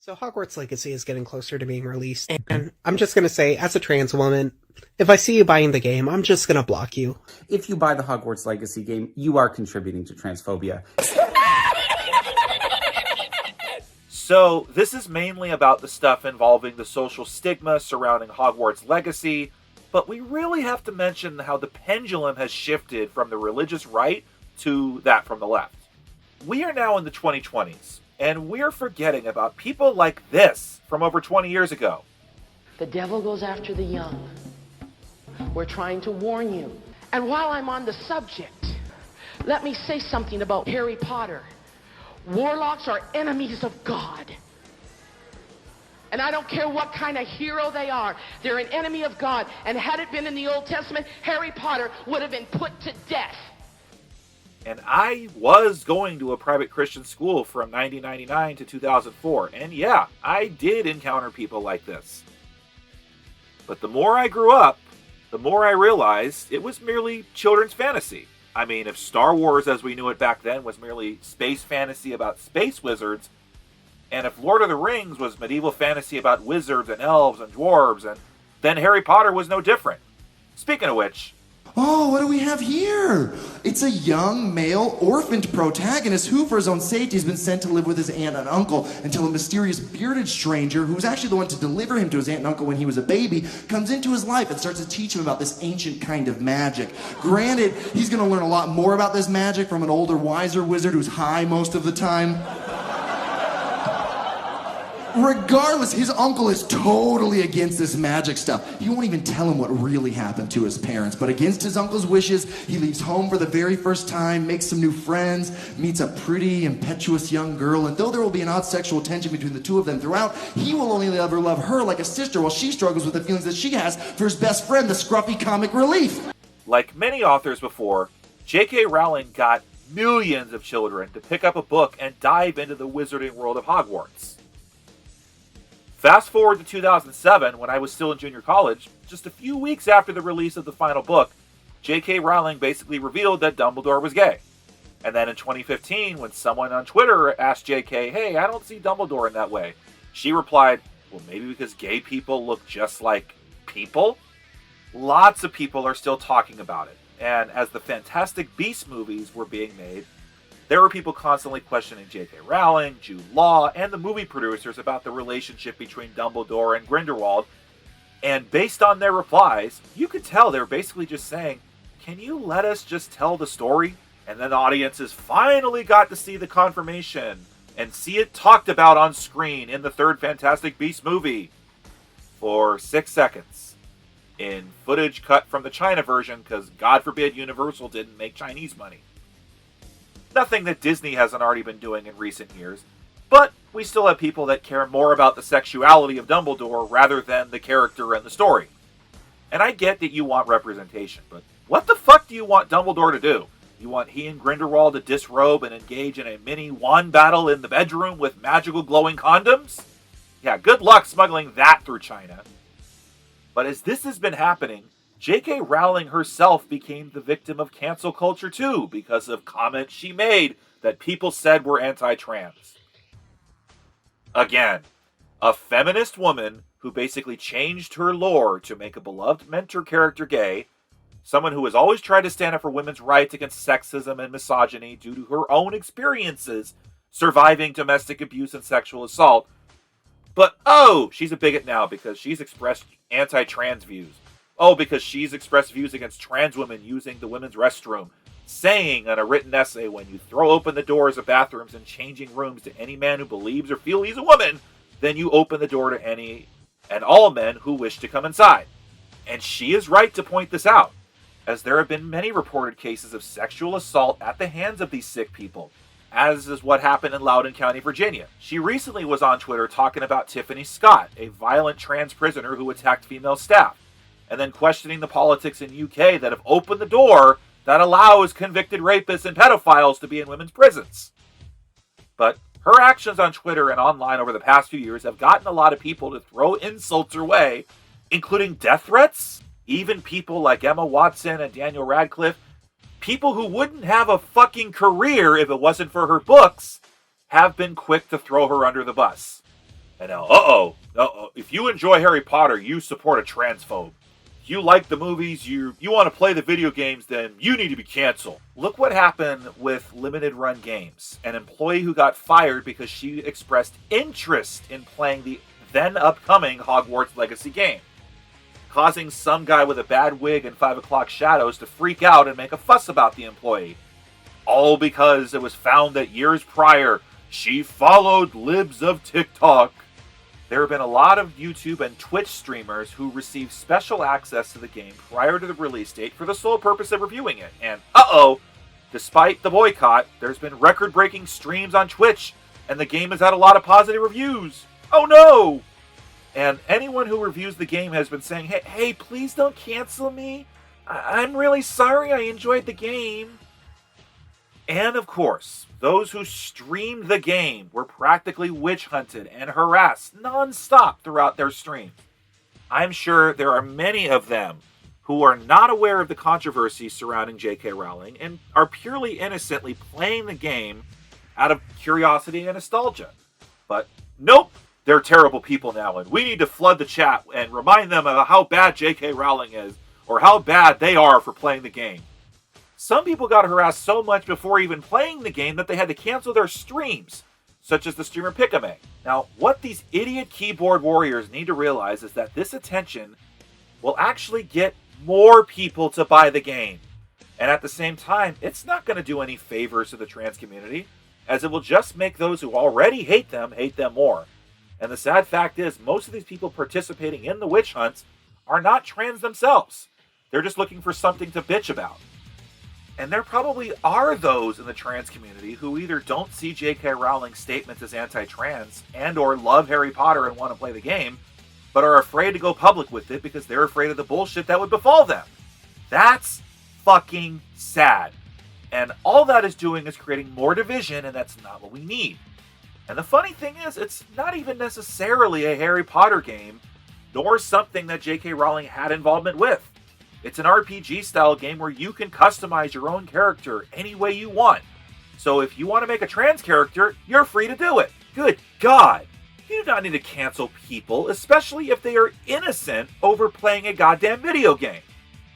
So Hogwarts Legacy is getting closer to being released, and I'm just gonna say, as a trans woman, if I see you buying the game, I'm just gonna block you. If you buy the Hogwarts Legacy game, you are contributing to transphobia. So, this is mainly about the stuff involving the social stigma surrounding Hogwarts Legacy, but we really have to mention how the pendulum has shifted from the religious right to that from the left. We are now in the 2020s, and we're forgetting about people like this from over 20 years ago. The devil goes after the young. We're trying to warn you. And while I'm on the subject, let me say something about Harry Potter. Warlocks are enemies of God. And I don't care what kind of hero they are. They're an enemy of God. And had it been in the Old Testament, Harry Potter would have been put to death. And I was going to a private Christian school from 1999 to 2004. And yeah, I did encounter people like this. But the more I grew up, the more I realized it was merely children's fantasy. I mean, if Star Wars as we knew it back then was merely space fantasy about space wizards, and if Lord of the Rings was medieval fantasy about wizards and elves and dwarves, and then Harry Potter was no different. Speaking of which... Oh, what do we have here? It's a young, male, orphaned protagonist who, for his own safety, has been sent to live with his aunt and uncle until a mysterious bearded stranger, who's actually the one to deliver him to his aunt and uncle when he was a baby, comes into his life and starts to teach him about this ancient kind of magic. Granted, he's going to learn a lot more about this magic from an older, wiser wizard who's high most of the time. Regardless, his uncle is totally against this magic stuff. He won't even tell him what really happened to his parents. But against his uncle's wishes, he leaves home for the very first time, makes some new friends, meets a pretty, impetuous young girl, and though there will be an odd sexual tension between the two of them throughout, he will only ever love her like a sister while she struggles with the feelings that she has for his best friend, the scruffy comic relief. Like many authors before, JK Rowling got millions of children to pick up a book and dive into the wizarding world of Hogwarts. Fast forward to 2007, when I was still in junior college, just a few weeks after the release of the final book, JK Rowling basically revealed that Dumbledore was gay. And then in 2015, when someone on Twitter asked JK, hey, I don't see Dumbledore in that way, she replied, well, maybe because gay people look just like people? Lots of people are still talking about it. And as the Fantastic Beasts movies were being made, there were people constantly questioning J.K. Rowling, Jude Law, and the movie producers about the relationship between Dumbledore and Grindelwald. And based on their replies, you could tell they were basically just saying, can you let us just tell the story? And then audiences finally got to see the confirmation and see it talked about on screen in the third Fantastic Beasts movie for 6 seconds in footage cut from the China version because, God forbid, Universal didn't make Chinese money. Nothing that Disney hasn't already been doing in recent years, but we still have people that care more about the sexuality of Dumbledore rather than the character and the story. And I get that you want representation, but what the fuck do you want Dumbledore to do? You want he and Grindelwald to disrobe and engage in a mini wand battle in the bedroom with magical glowing condoms? Yeah, good luck smuggling that through China. But as this has been happening, J.K. Rowling herself became the victim of cancel culture too because of comments she made that people said were anti-trans. Again, a feminist woman who basically changed her lore to make a beloved mentor character gay, someone who has always tried to stand up for women's rights against sexism and misogyny due to her own experiences surviving domestic abuse and sexual assault. But oh, she's a bigot now because she's expressed anti-trans views. Oh, because she's expressed views against trans women using the women's restroom, saying in a written essay, when you throw open the doors of bathrooms and changing rooms to any man who believes or feels he's a woman, then you open the door to any and all men who wish to come inside. And she is right to point this out, as there have been many reported cases of sexual assault at the hands of these sick people, as is what happened in Loudoun County, Virginia. She recently was on Twitter talking about Tiffany Scott, a violent trans prisoner who attacked female staff, and then questioning the politics in UK that have opened the door that allows convicted rapists and pedophiles to be in women's prisons. But her actions on Twitter and online over the past few years have gotten a lot of people to throw insults her way, including death threats. Even people like Emma Watson and Daniel Radcliffe, people who wouldn't have a fucking career if it wasn't for her books, have been quick to throw her under the bus. And now, if you enjoy Harry Potter, you support a transphobe. If you like the movies, you want to play the video games, then you need to be canceled. Look what happened with limited run games. An employee who got fired because she expressed interest in playing the then upcoming Hogwarts Legacy game, causing some guy with a bad wig and 5 o'clock shadows to freak out and make a fuss about the employee. All because it was found that years prior, she followed libs of TikTok. There have been a lot of YouTube and Twitch streamers who received special access to the game prior to the release date for the sole purpose of reviewing it. And despite the boycott, there's been record-breaking streams on Twitch, and the game has had a lot of positive reviews. Oh no! And anyone who reviews the game has been saying, hey, please don't cancel me. I'm really sorry, I enjoyed the game. And of course, those who streamed the game were practically witch hunted and harassed non-stop throughout their streams. I'm sure there are many of them who are not aware of the controversy surrounding JK Rowling and are purely innocently playing the game out of curiosity and nostalgia. But nope, they're terrible people now, and we need to flood the chat and remind them of how bad JK Rowling is, or how bad they are for playing the game. Some people got harassed so much before even playing the game that they had to cancel their streams, such as the streamer Pikame. Now, what these idiot keyboard warriors need to realize is that this attention will actually get more people to buy the game. And at the same time, it's not going to do any favors to the trans community, as it will just make those who already hate them more. And the sad fact is, most of these people participating in the witch hunts are not trans themselves. They're just looking for something to bitch about. And there probably are those in the trans community who either don't see J.K. Rowling's statements as anti-trans and or love Harry Potter and want to play the game, but are afraid to go public with it because they're afraid of the bullshit that would befall them. That's fucking sad. And all that is doing is creating more division, and that's not what we need. And the funny thing is, it's not even necessarily a Harry Potter game, nor something that J.K. Rowling had involvement with. It's an RPG-style game where you can customize your own character any way you want. So if you want to make a trans character, you're free to do it. Good God! You do not need to cancel people, especially if they are innocent over playing a goddamn video game.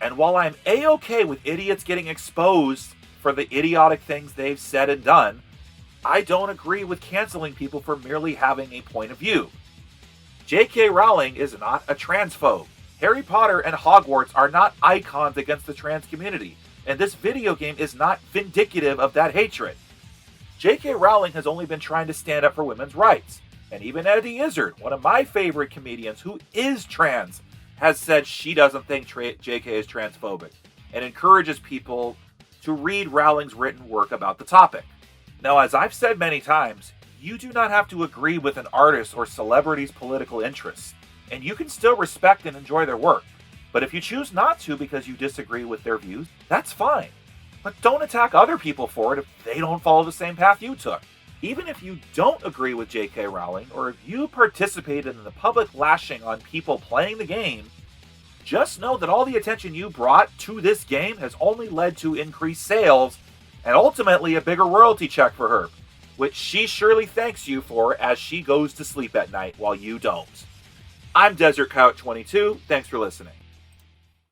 And while I'm A-okay with idiots getting exposed for the idiotic things they've said and done, I don't agree with canceling people for merely having a point of view. J.K. Rowling is not a transphobe. Harry Potter and Hogwarts are not icons against the trans community, and this video game is not vindicative of that hatred. J.K. Rowling has only been trying to stand up for women's rights, and even Eddie Izzard, one of my favorite comedians who is trans, has said she doesn't think J.K. is transphobic, and encourages people to read Rowling's written work about the topic. Now, as I've said many times, you do not have to agree with an artist or celebrity's political interests, and you can still respect and enjoy their work. But if you choose not to because you disagree with their views, that's fine. But don't attack other people for it if they don't follow the same path you took. Even if you don't agree with J.K. Rowling, or if you participated in the public lashing on people playing the game, just know that all the attention you brought to this game has only led to increased sales and ultimately a bigger royalty check for her, which she surely thanks you for as she goes to sleep at night while you don't. I'm Desert Coyote 22. Thanks for listening.